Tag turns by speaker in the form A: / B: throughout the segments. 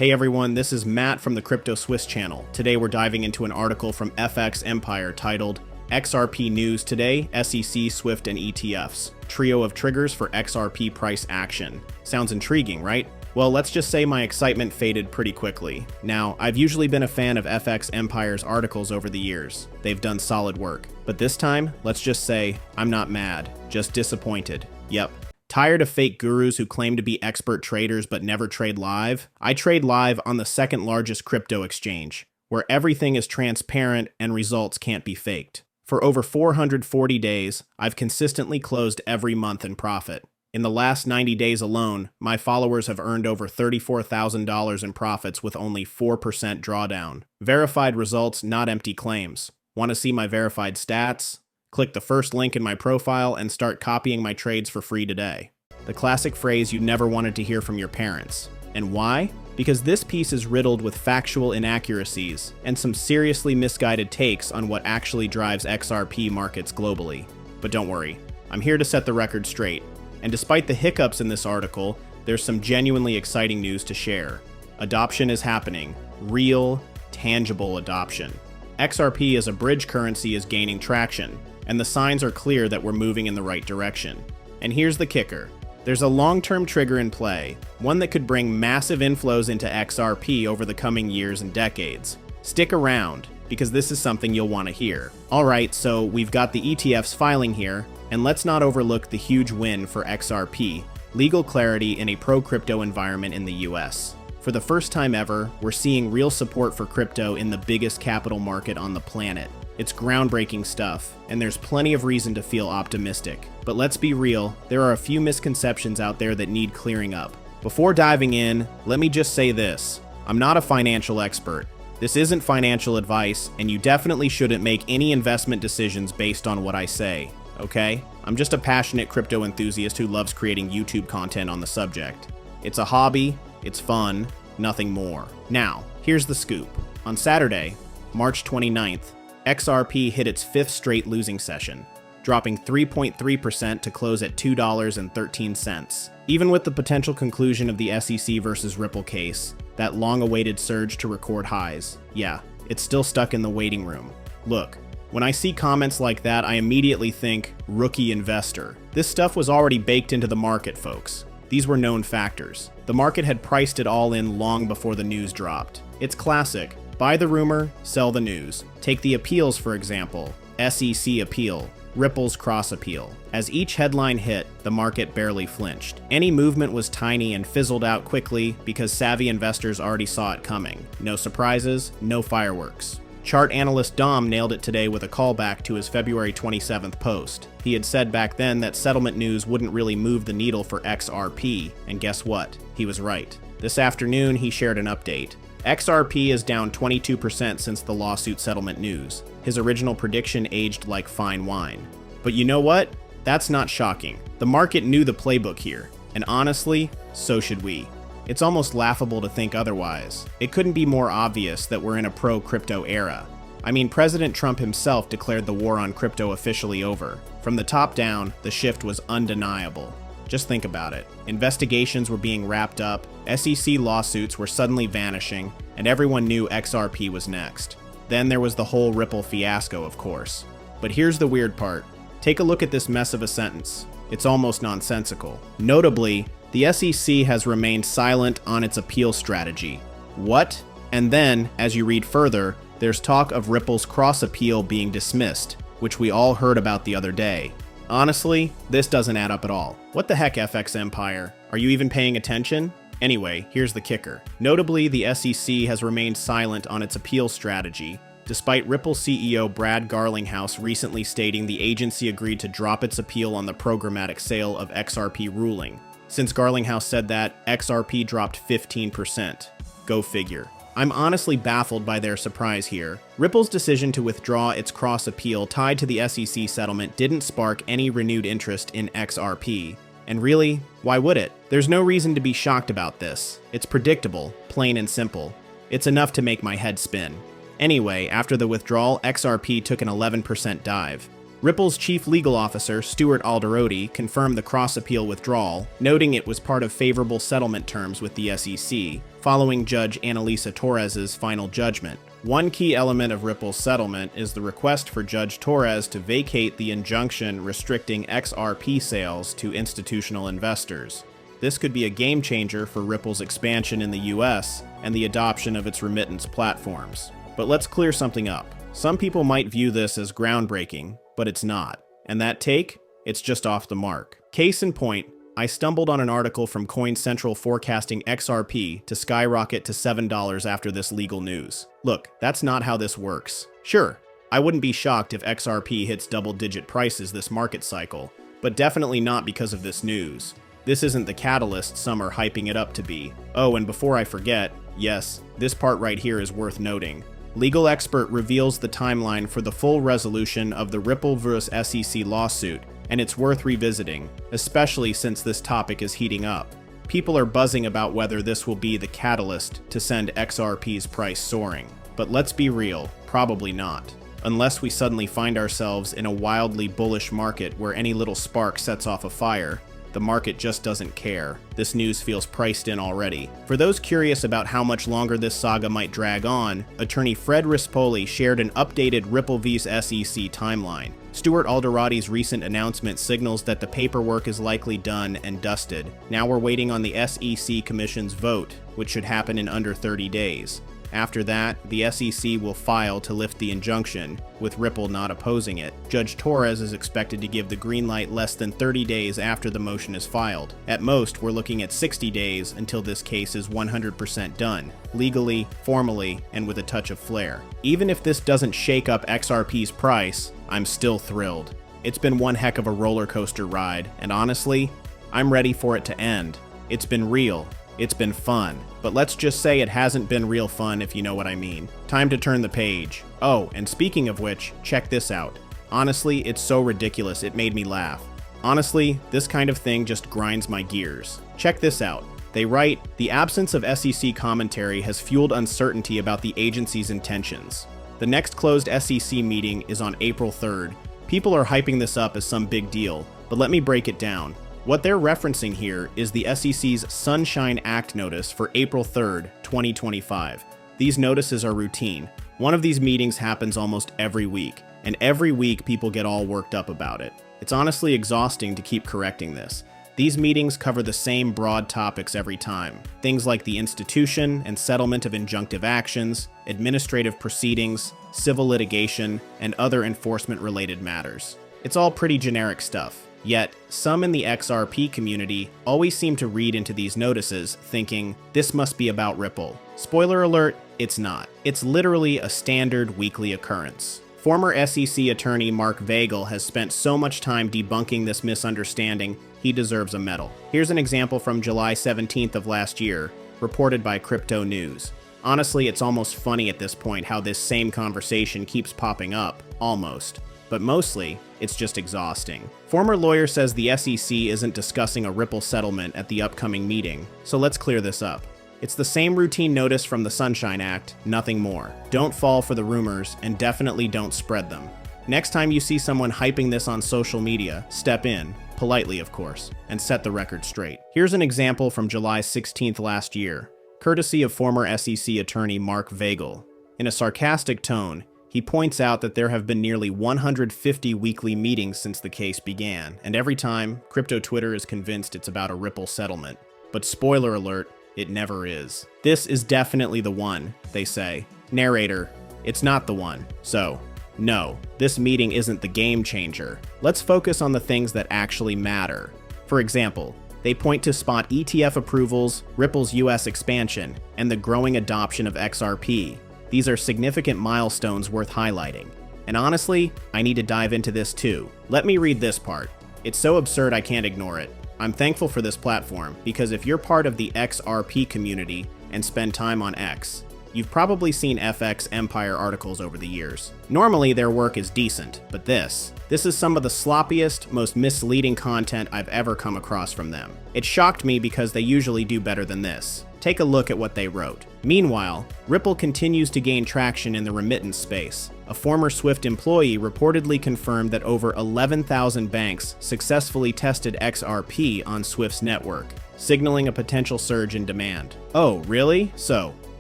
A: Hey everyone, this is Matt from the Crypto Swiss channel. Today we're diving into an article from FX Empire titled XRP News Today, SEC, SWIFT, and ETFs. Trio of triggers for XRP price action. Sounds intriguing, right? Well, let's just say my excitement faded pretty quickly. Now, I've usually been a fan of FX Empire's articles over the years. They've done solid work. But this time, let's just say, I'm not mad, just disappointed. Yep. Tired of fake gurus who claim to be expert traders but never trade live? I trade live on the second largest crypto exchange, where everything is transparent and results can't be faked. For over 440 days, I've consistently closed every month in profit. In the last 90 days alone, my followers have earned over $34,000 in profits with only 4% drawdown. Verified results, not empty claims. Want to see my verified stats? Click the first link in my profile and start copying my trades for free today. The classic phrase you never wanted to hear from your parents. And why? Because this piece is riddled with factual inaccuracies and some seriously misguided takes on what actually drives XRP markets globally. But don't worry, I'm here to set the record straight. And despite the hiccups in this article, there's some genuinely exciting news to share. Adoption is happening. Real, tangible adoption. XRP as a bridge currency is gaining traction, and the signs are clear that we're moving in the right direction. And here's the kicker. There's a long-term trigger in play, one that could bring massive inflows into XRP over the coming years and decades. Stick around, because this is something you'll want to hear. Alright, so we've got the ETFs filing here, and let's not overlook the huge win for XRP, legal clarity in a pro-crypto environment in the US. For the first time ever, we're seeing real support for crypto in the biggest capital market on the planet. It's groundbreaking stuff, and there's plenty of reason to feel optimistic. But let's be real, there are a few misconceptions out there that need clearing up. Before diving in, let me just say this. I'm not a financial expert. This isn't financial advice, and you definitely shouldn't make any investment decisions based on what I say. Okay? I'm just a passionate crypto enthusiast who loves creating YouTube content on the subject. It's a hobby, it's fun, nothing more. Now, here's the scoop. On Saturday, March 29th, XRP hit its fifth straight losing session, dropping 3.3% to close at $2.13. Even with the potential conclusion of the SEC versus Ripple case, that long-awaited surge to record highs, yeah, it's still stuck in the waiting room. Look, when I see comments like that, I immediately think, rookie investor. This stuff was already baked into the market, folks. These were known factors. The market had priced it all in long before the news dropped. It's classic. Buy the rumor, sell the news. Take the appeals, for example. SEC appeal, Ripple's cross appeal. As each headline hit, the market barely flinched. Any movement was tiny and fizzled out quickly because savvy investors already saw it coming. No surprises, no fireworks. Chart analyst Dom nailed it today with a callback to his February 27th post. He had said back then that settlement news wouldn't really move the needle for XRP, and guess what? He was right. This afternoon, he shared an update. XRP is down 22% since the lawsuit settlement news. His original prediction aged like fine wine. But you know what? That's not shocking. The market knew the playbook here, and honestly, so should we. It's almost laughable to think otherwise. It couldn't be more obvious that we're in a pro-crypto era. I mean, President Trump himself declared the war on crypto officially over. From the top down, the shift was undeniable. Just think about it. Investigations were being wrapped up, SEC lawsuits were suddenly vanishing, and everyone knew XRP was next. Then there was the whole Ripple fiasco, of course. But here's the weird part. Take a look at this mess of a sentence. It's almost nonsensical. Notably, the SEC has remained silent on its appeal strategy. What? And then, as you read further, there's talk of Ripple's cross-appeal being dismissed, which we all heard about the other day. Honestly, this doesn't add up at all. What the heck, FX Empire? Are you even paying attention? Anyway, here's the kicker. Notably, the SEC has remained silent on its appeal strategy, despite Ripple CEO Brad Garlinghouse recently stating the agency agreed to drop its appeal on the programmatic sale of XRP ruling. Since Garlinghouse said that, XRP dropped 15%. Go figure. I'm honestly baffled by their surprise here. Ripple's decision to withdraw its cross-appeal tied to the SEC settlement didn't spark any renewed interest in XRP. And really, why would it? There's no reason to be shocked about this. It's predictable, plain and simple. It's enough to make my head spin. Anyway, after the withdrawal, XRP took an 11% dive. Ripple's chief legal officer, Stuart Alderoty, confirmed the cross-appeal withdrawal, noting it was part of favorable settlement terms with the SEC, following Judge Annalisa Torres's final judgment. One key element of Ripple's settlement is the request for Judge Torres to vacate the injunction restricting XRP sales to institutional investors. This could be a game changer for Ripple's expansion in the US and the adoption of its remittance platforms. But let's clear something up. Some people might view this as groundbreaking, but it's not. And that take? It's just off the mark. Case in point, I stumbled on an article from CoinCentral forecasting XRP to skyrocket to $7 after this legal news. Look, that's not how this works. Sure, I wouldn't be shocked if XRP hits double-digit prices this market cycle, but definitely not because of this news. This isn't the catalyst some are hyping it up to be. Oh, and before I forget, yes, this part right here is worth noting. Legal expert reveals the timeline for the full resolution of the Ripple vs. SEC lawsuit, and it's worth revisiting, especially since this topic is heating up. People are buzzing about whether this will be the catalyst to send XRP's price soaring. But let's be real, probably not. Unless we suddenly find ourselves in a wildly bullish market where any little spark sets off a fire, the market just doesn't care. This news feels priced in already. For those curious about how much longer this saga might drag on, attorney Fred Rispoli shared an updated Ripple vs. SEC timeline. Stuart Alderoty's recent announcement signals that the paperwork is likely done and dusted. Now we're waiting on the SEC Commission's vote, which should happen in under 30 days. After that, the SEC will file to lift the injunction, with Ripple not opposing it. Judge Torres is expected to give the green light less than 30 days after the motion is filed. At most, we're looking at 60 days until this case is 100% done, legally, formally, and with a touch of flair. Even if this doesn't shake up XRP's price, I'm still thrilled. It's been one heck of a roller coaster ride, and honestly, I'm ready for it to end. It's been real. It's been fun, but let's just say it hasn't been real fun if you know what I mean. Time to turn the page. Oh, and speaking of which, check this out. Honestly, it's so ridiculous it made me laugh. Honestly, this kind of thing just grinds my gears. Check this out. They write, the absence of SEC commentary has fueled uncertainty about the agency's intentions. The next closed SEC meeting is on April 3rd. People are hyping this up as some big deal, but let me break it down. What they're referencing here is the SEC's Sunshine Act notice for April 3rd, 2025. These notices are routine. One of these meetings happens almost every week, and every week people get all worked up about it. It's honestly exhausting to keep correcting this. These meetings cover the same broad topics every time. Things like the institution and settlement of injunctive actions, administrative proceedings, civil litigation, and other enforcement-related matters. It's all pretty generic stuff. Yet, some in the XRP community always seem to read into these notices thinking, this must be about Ripple. Spoiler alert, it's not. It's literally a standard weekly occurrence. Former SEC attorney Mark Vagel has spent so much time debunking this misunderstanding, he deserves a medal. Here's an example from July 17th of last year, reported by Crypto News. Honestly, it's almost funny at this point how this same conversation keeps popping up, almost. But mostly, it's just exhausting. Former lawyer says the SEC isn't discussing a Ripple settlement at the upcoming meeting, so let's clear this up. It's the same routine notice from the Sunshine Act, nothing more. Don't fall for the rumors, and definitely don't spread them. Next time you see someone hyping this on social media, step in, politely of course, and set the record straight. Here's an example from July 16th last year, courtesy of former SEC attorney Mark Vagel. In a sarcastic tone, he points out that there have been nearly 150 weekly meetings since the case began, and every time, crypto Twitter is convinced it's about a Ripple settlement. But spoiler alert, it never is. This is definitely the one, they say. Narrator, it's not the one. So, no, this meeting isn't the game changer. Let's focus on the things that actually matter. For example, they point to spot ETF approvals, Ripple's US expansion, and the growing adoption of XRP. These are significant milestones worth highlighting. And honestly, I need to dive into this too. Let me read this part. It's so absurd I can't ignore it. I'm thankful for this platform, because if you're part of the XRP community and spend time on X, you've probably seen FX Empire articles over the years. Normally their work is decent, but this is some of the sloppiest, most misleading content I've ever come across from them. It shocked me because they usually do better than this. Take a look at what they wrote. Meanwhile, Ripple continues to gain traction in the remittance space. A former Swift employee reportedly confirmed that over 11,000 banks successfully tested XRP on Swift's network. signaling a potential surge in demand. Oh, really? So,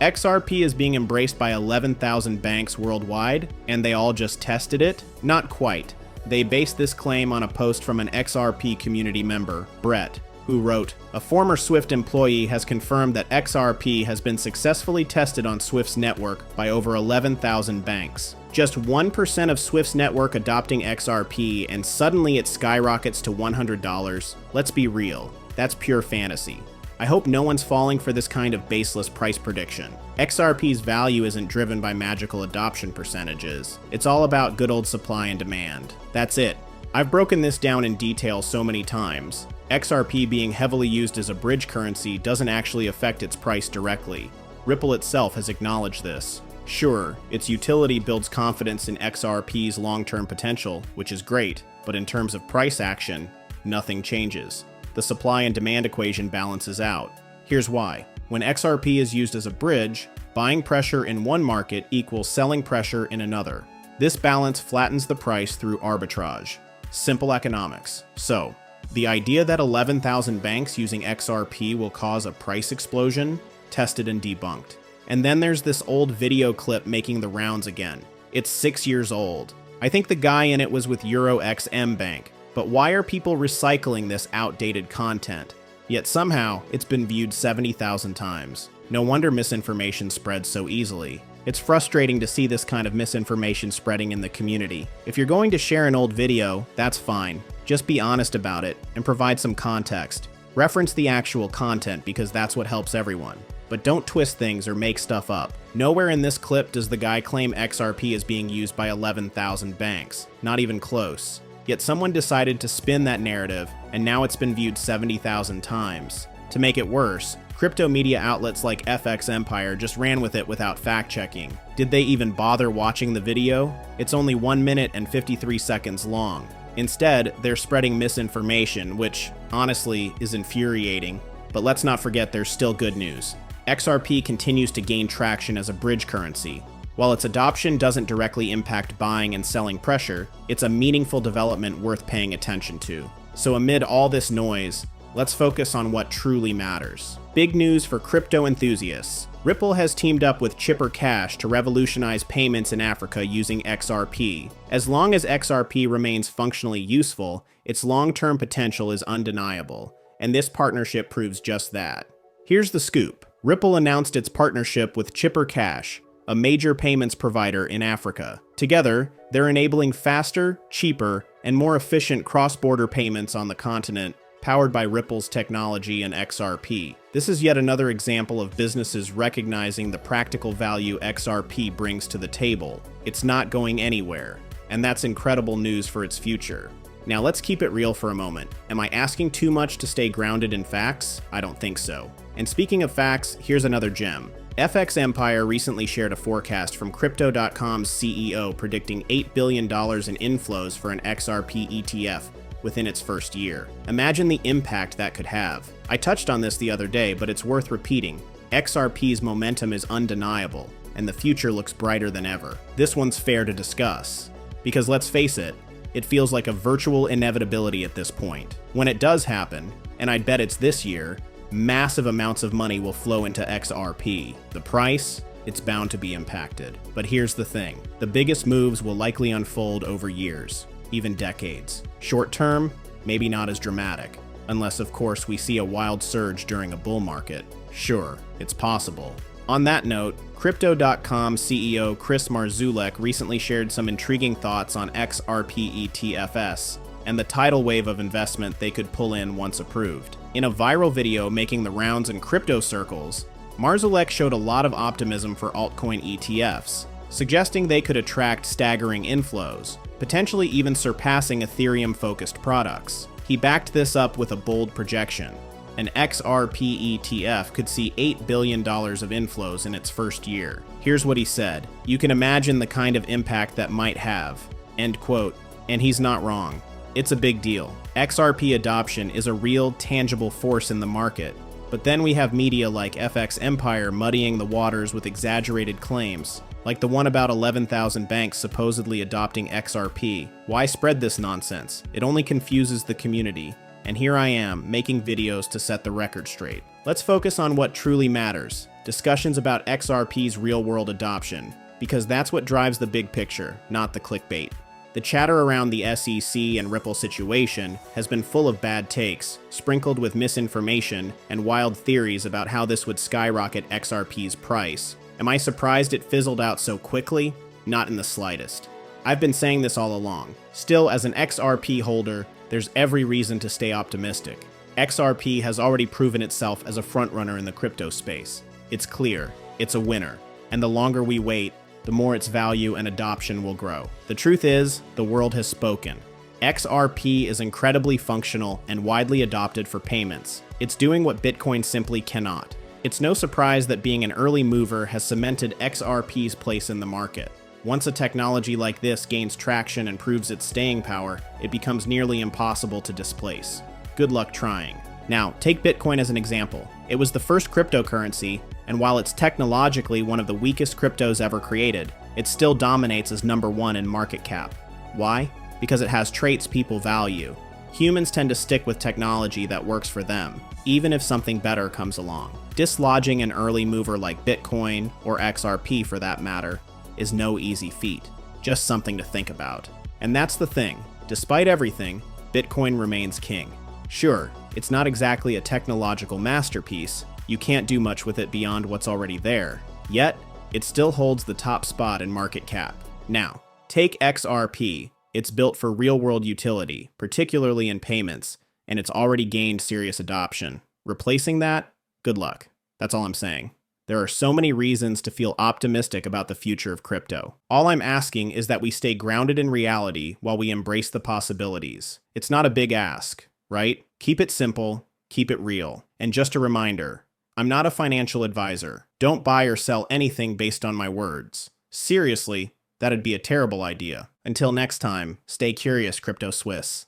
A: XRP is being embraced by 11,000 banks worldwide, and they all just tested it? Not quite. They based this claim on a post from an XRP community member, Brett, who wrote, "A former Swift employee has confirmed that XRP has been successfully tested on Swift's network by over 11,000 banks. Just 1% of Swift's network adopting XRP, and suddenly it skyrockets to $100. Let's be real, that's pure fantasy. I hope no one's falling for this kind of baseless price prediction. XRP's value isn't driven by magical adoption percentages. It's all about good old supply and demand. That's it. I've broken this down in detail so many times. XRP being heavily used as a bridge currency doesn't actually affect its price directly. Ripple itself has acknowledged this. Sure, its utility builds confidence in XRP's long-term potential, which is great, but in terms of price action, nothing changes. The supply and demand equation balances out. Here's why. When XRP is used as a bridge, buying pressure in one market equals selling pressure in another. This balance flattens the price through arbitrage. Simple economics. So, the idea that 11,000 banks using XRP will cause a price explosion? Tested and debunked. And then there's this old video clip making the rounds again. It's 6 years old. I think the guy in it was with EuroXM Bank. But why are people recycling this outdated content? Yet somehow, it's been viewed 70,000 times. No wonder misinformation spreads so easily. It's frustrating to see this kind of misinformation spreading in the community. If you're going to share an old video, that's fine. Just be honest about it and provide some context. Reference the actual content because that's what helps everyone. But don't twist things or make stuff up. Nowhere in this clip does the guy claim XRP is being used by 11,000 banks. Not even close. Yet someone decided to spin that narrative, and now it's been viewed 70,000 times. To make it worse, crypto media outlets like FX Empire just ran with it without fact-checking. Did they even bother watching the video? It's only 1 minute and 53 seconds long. Instead, they're spreading misinformation, which, honestly, is infuriating. But let's not forget there's still good news. XRP continues to gain traction as a bridge currency. While its adoption doesn't directly impact buying and selling pressure, it's a meaningful development worth paying attention to. So amid all this noise, let's focus on what truly matters. Big news for crypto enthusiasts. Ripple has teamed up with Chipper Cash to revolutionize payments in Africa using XRP. As long as XRP remains functionally useful, its long-term potential is undeniable, and this partnership proves just that. Here's the scoop. Ripple announced its partnership with Chipper Cash, a major payments provider in Africa. Together, they're enabling faster, cheaper, and more efficient cross-border payments on the continent, powered by Ripple's technology and XRP. This is yet another example of businesses recognizing the practical value XRP brings to the table. It's not going anywhere, and that's incredible news for its future. Now let's keep it real for a moment. Am I asking too much to stay grounded in facts? I don't think so. And speaking of facts, here's another gem. FX Empire recently shared a forecast from Crypto.com's CEO predicting $8 billion in inflows for an XRP ETF within its first year. Imagine the impact that could have. I touched on this the other day, but it's worth repeating. XRP's momentum is undeniable, and the future looks brighter than ever. This one's fair to discuss, because let's face it, it feels like a virtual inevitability at this point. When it does happen, and I'd bet it's this year, massive amounts of money will flow into XRP. The price? It's bound to be impacted. But here's the thing. The biggest moves will likely unfold over years, even decades. Short term, maybe not as dramatic. Unless, of course, we see a wild surge during a bull market. Sure, it's possible. On that note, Crypto.com CEO Chris Marzulek recently shared some intriguing thoughts on XRP ETFs and the tidal wave of investment they could pull in once approved. In a viral video making the rounds in crypto circles, Marzulek showed a lot of optimism for altcoin ETFs, suggesting they could attract staggering inflows, potentially even surpassing Ethereum-focused products. He backed this up with a bold projection. An XRP ETF could see $8 billion of inflows in its first year. Here's what he said. "You can imagine the kind of impact that might have." End quote. And he's not wrong. It's a big deal. XRP adoption is a real, tangible force in the market. But then we have media like FX Empire muddying the waters with exaggerated claims, like the one about 11,000 banks supposedly adopting XRP. Why spread this nonsense? It only confuses the community. And here I am, making videos to set the record straight. Let's focus on what truly matters, discussions about XRP's real-world adoption, because that's what drives the big picture, not the clickbait. The chatter around the SEC and Ripple situation has been full of bad takes, sprinkled with misinformation and wild theories about how this would skyrocket XRP's price. Am I surprised it fizzled out so quickly? Not in the slightest. I've been saying this all along. Still, as an XRP holder, there's every reason to stay optimistic. XRP has already proven itself as a frontrunner in the crypto space. It's clear, it's a winner, and the longer we wait, the more its value and adoption will grow. The truth is, the world has spoken. XRP is incredibly functional and widely adopted for payments. It's doing what Bitcoin simply cannot. It's no surprise that being an early mover has cemented XRP's place in the market. Once a technology like this gains traction and proves its staying power, it becomes nearly impossible to displace. Good luck trying. Now, take Bitcoin as an example. It was the first cryptocurrency, and while it's technologically one of the weakest cryptos ever created, it still dominates as #1 in market cap. Why? Because it has traits people value. Humans tend to stick with technology that works for them, even if something better comes along. Dislodging an early mover like Bitcoin, or XRP for that matter, is no easy feat. Just something to think about. And that's the thing. Despite everything, Bitcoin remains king. Sure, it's not exactly a technological masterpiece, you can't do much with it beyond what's already there, yet it still holds the top spot in market cap. Now, take XRP. It's built for real-world utility, particularly in payments, and it's already gained serious adoption. Replacing that? Good luck. That's all I'm saying. There are so many reasons to feel optimistic about the future of crypto. All I'm asking is that we stay grounded in reality while we embrace the possibilities. It's not a big ask, right? Keep it simple, keep it real. And just a reminder, I'm not a financial advisor. Don't buy or sell anything based on my words. Seriously, that'd be a terrible idea. Until next time, stay curious, Crypto Swiss.